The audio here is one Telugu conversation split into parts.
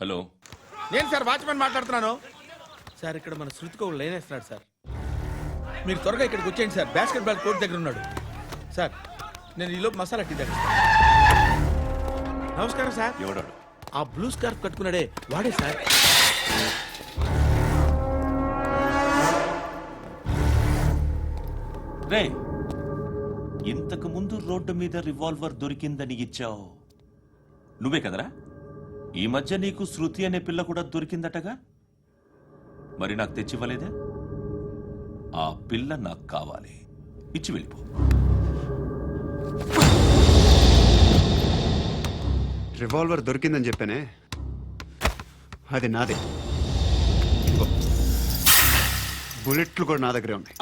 హలో, నేను సార్ వాచ్మెన్ మాట్లాడుతున్నాను. సార్ ఇక్కడ మన శృతికో లైన్ వేస్తున్నాడు సార్. మీరు త్వరగా ఇక్కడికి వచ్చేయండి సార్. బాస్కెట్ బాల్ కోర్ట్ దగ్గర ఉన్నాడు సార్. నేను ఈలోపు మసాలా టీ దగ్గర. నమస్కారం సార్. ఎవడాడు? ఆ బ్లూ స్కార్ఫ్ కట్టుకున్నాడే వాడే సార్. రే, ఇంతకు ముందు రోడ్డు మీద రివాల్వర్ దొరికిందని ఇచ్చావు నువ్వే కదరా? ఈ మధ్య నీకు శృతి అనే పిల్ల కూడా దొరికిందటగా, మరి నాకు తెచ్చివ్వలేదే? ఆ పిల్ల నాకు కావాలి, ఇచ్చి వెళ్ళిపో. రివాల్వర్ దొరికిందని చెప్పానే, అది నాదే. బుల్లెట్లు కూడా నా దగ్గరే ఉన్నాయి.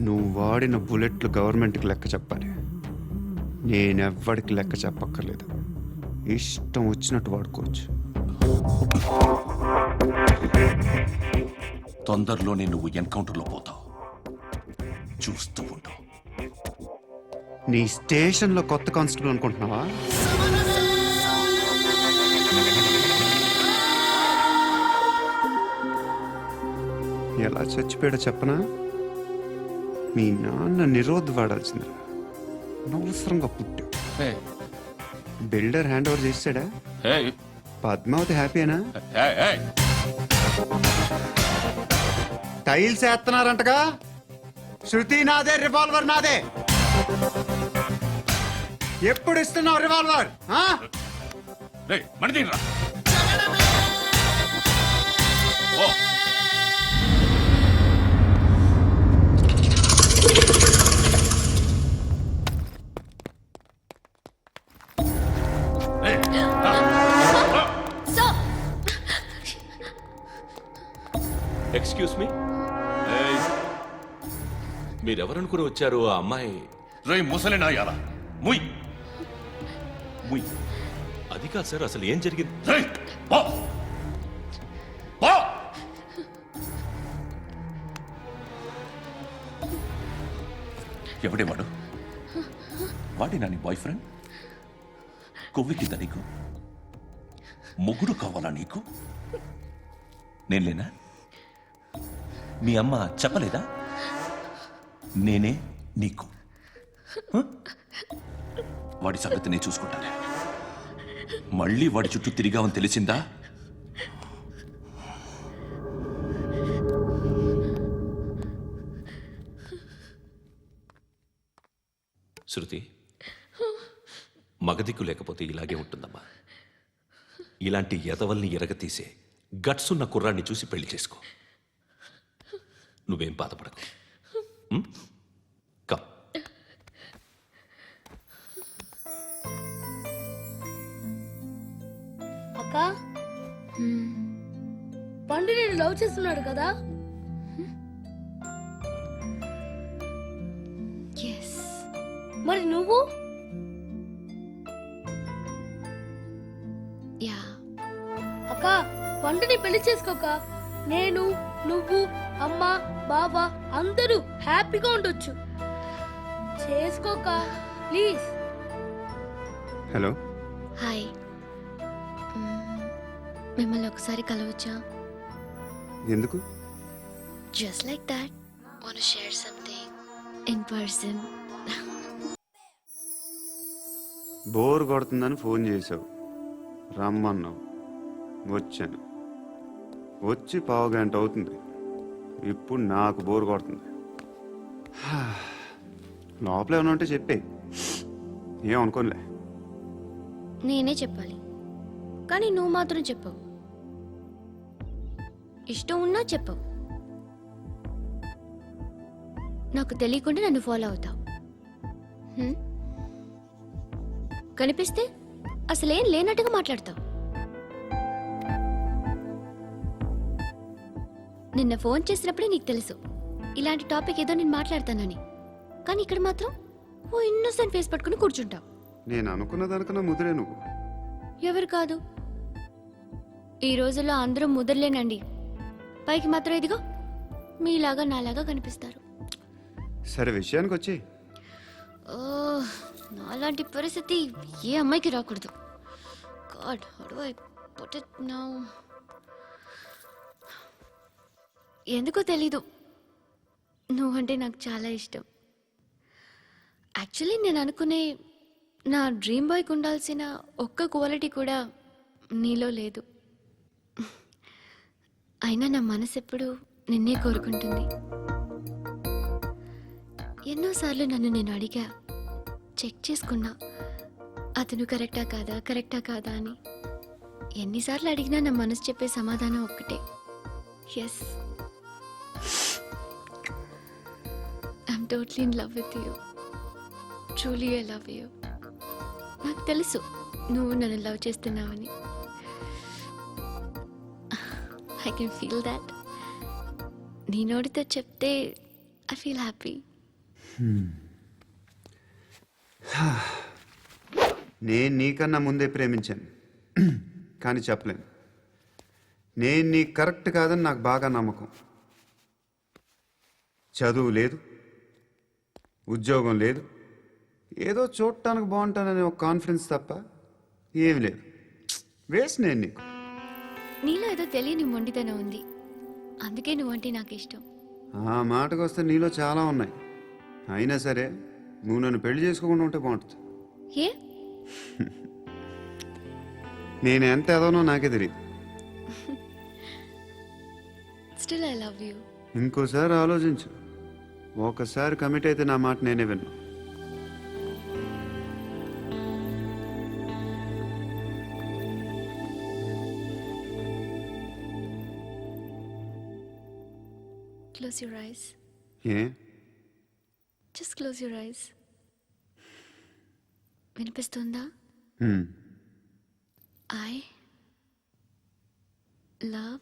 నువ్వు వాడిన బుల్లెట్లు గవర్నమెంట్కి లెక్క చెప్పాలి. నేనెవ్వడికి లెక్క చెప్పక్కర్లేదు. ఇష్టం వచ్చినట్టు వాడుకోవచ్చు. తొందరలోనే నువ్వు ఎన్కౌంటర్లో పోతావు, చూస్తూ ఉండు. నీ స్టేషన్లో కొత్త కానిస్టేబుల్ అనుకుంటున్నావా? ఎలా చచ్చిపోయాడో చెప్పనా? మీ నాన్న నిరోధ్ వాడాల్సిందిరా. అనవసరంగా పుట్టావు. బిల్డర్ హ్యాండ్ ఓవర్ చేసాడా? పద్మావతి హ్యాపీనా? టైల్స్ వేస్తున్నారంటగా. శృతి నాదే, రివాల్వర్ నాదే. ఎప్పుడు ఇస్తున్నావు రివాల్వర్? ఎక్స్క్యూజ్ మీ, మీరెవరనుకుని వచ్చారు? ఆ అమ్మాయి రేయ్ ముసలి నాయాల, ముయ్ ముయ్. అది కాదు సార్, అసలు ఏం జరిగింది? రేయ్ పో పో. ఎవడే వాడు? వాడి నా నీ బాయ్ ఫ్రెండ్? కొవ్వికింద నీకు? మొగుడు కావాలా నీకు? నేను లేనా? మీ అమ్మ చెప్పలేదా నేనే నీకు? వాడి సంగతి నేను చూసుకుంటానే. మళ్ళీ వాడి చుట్టూ తిరిగావని తెలిసిందా? శృతి, మగదిక్కు లేకపోతే ఇలాగే ఉంటుందమ్మా. ఇలాంటి ఎదవల్ని ఎరగతీసే గట్స్ ఉన్న కుర్రాన్ని చూసి పెళ్లి చేసుకో. నువ్వేం బాధపడకు. కమ్. అక్క, పండు నేను లవ్ చేస్తున్నాడు కదా? మరి నువ్వు? అక్క, పండుని పెళ్లి చేసుకోక నేను, నువ్వు, అమ్మ, బాబా అందరూ హ్యాపీగా ఉండొచ్చు. చేసుకోక ప్లీజ్. Hello, hi. మిమ్మల్ని ఒకసారి కలవచ్చా? ఎందుకు? Just like that. Want to share something in person. Bore కొడుతుందని ఫోన్ చేసావు, రమ్మన్నావు, వచ్చాను. వచ్చి పావు గంట అవుతుంది. ఇప్పుడు నాకు బోర్ కొడుతుంది. లోపల ఏమైనా ఉంటే చెప్పే, ఏమనుకోనిలే. నేనే చెప్పాలి, కానీ నువ్వు మాత్రం చెప్పవు. ఇష్టం ఉన్నా చెప్పవు. నాకు తెలియకుండా నన్ను ఫాలో అవుతావు. కనిపిస్తే అసలేం లేనట్టుగా మాట్లాడతావు. నిన్న ఫోన్ చేసినప్పుడే నీకు తెలుసు ఇలాంటి టాపిక్ ఏదో నేను మాట్లాడతానని. కానీ ఇక్కడ మాత్రం ఓ ఇన్నోసెంట్ ఫేస్ పట్టుకుని కూర్చుంటావు. నేను అనుకున్న దానికన్నా ముదిరే నువ్వు. ఎవరు కాదు, ఈ రోజుల్లో అందరూ ముదరలేనండి. పైకి మాత్రం ఇదిగో మీలాగా నాలాగా కనిపిస్తారు. సరే, విషయానికి వచ్చి నాలాంటి పరిస్థితి ఏ అమ్మాయికి రాకూడదు. God, how do I put it now? ఎందుకో తెలీదు, నువ్వంటే నాకు చాలా ఇష్టం. యాక్చువల్లీ నేను అనుకునే నా డ్రీమ్ బాయ్కి ఉండాల్సిన ఒక్క క్వాలిటీ కూడా నీలో లేదు. అయినా నా మనసు ఎప్పుడు నిన్నే కోరుకుంటుంది. ఎన్నోసార్లు నన్ను నేను అడిగా, చెక్ చేసుకున్నా అతను కరెక్టా కాదా అని. ఎన్నిసార్లు అడిగినా నా మనసు చెప్పే సమాధానం ఒక్కటే, yes, I'm totally in love with you. Truly I love you. నాకు తెలుసు నువ్వు నన్ను లవ్ చేస్తున్నావని. I can feel that. నీ నోటితో చెప్తే ఐ ఫీల్ హ్యాపీ. నేను నీకన్నా ముందే ప్రేమించాను, కానీ చెప్పలేను. నేను నీకు కరెక్ట్ కాదని నాకు బాగా నమ్మకం. చదువు లేదు, ఉద్యోగం లేదు, ఏదో చూడటానికి బాగుంటాననే ఒక కాన్ఫిడెన్స్ తప్ప ఏమి లేదు. వేస్ట్ నేను నీకు. నీలో ఏదో తెలియని మొండితనం ఉంది, అందుకే నువ్వంటే నాకు ఇష్టం. ఆ మాటకు వస్తే నీలో చాలా ఉన్నాయి. అయినా సరే నువ్వు నన్ను పెళ్లి చేసుకోకుండా ఉంటే బాగుంటుంది. ఏ? నేను ఎంత ఎదవనో నాకే తెలియదు. Still I love you. ఇంకోసారి ఆలోచించు. ఒకసారి కమిట్ అయితే నా మాట నేనే విన్నా. Close your eyes. A? Just close your eyes. వినిపిస్తుందా? హ్మ్. I love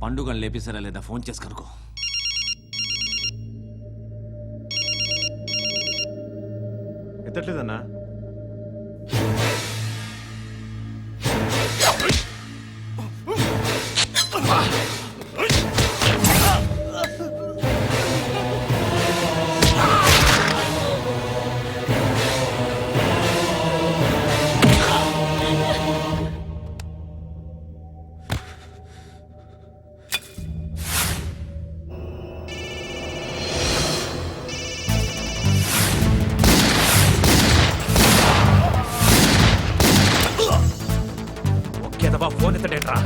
పండుగను లేపేసారా లేదా ఫోన్ చేసి కనుకో. ఎత్తట్లేదన్నా. ఒకేదవా ఫోన్ ఎత్తడేట్రా?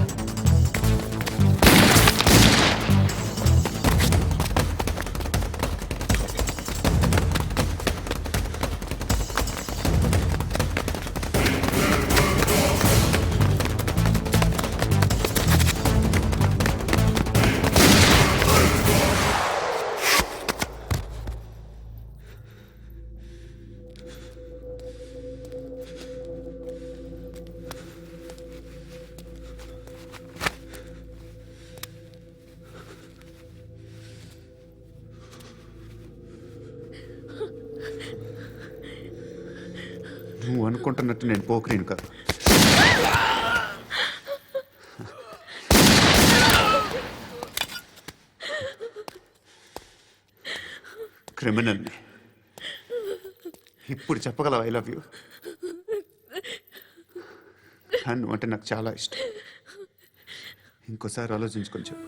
నువ్వు అనుకుంటున్నట్టు నేను పోకరీని కాదు. క్రిమినల్ని. ఇప్పుడు చెప్పగలవా ఐ లవ్ యూ? నువ్వు అంటే నాకు చాలా ఇష్టం. ఇంకోసారి ఆలోచించుకొని చెప్పు.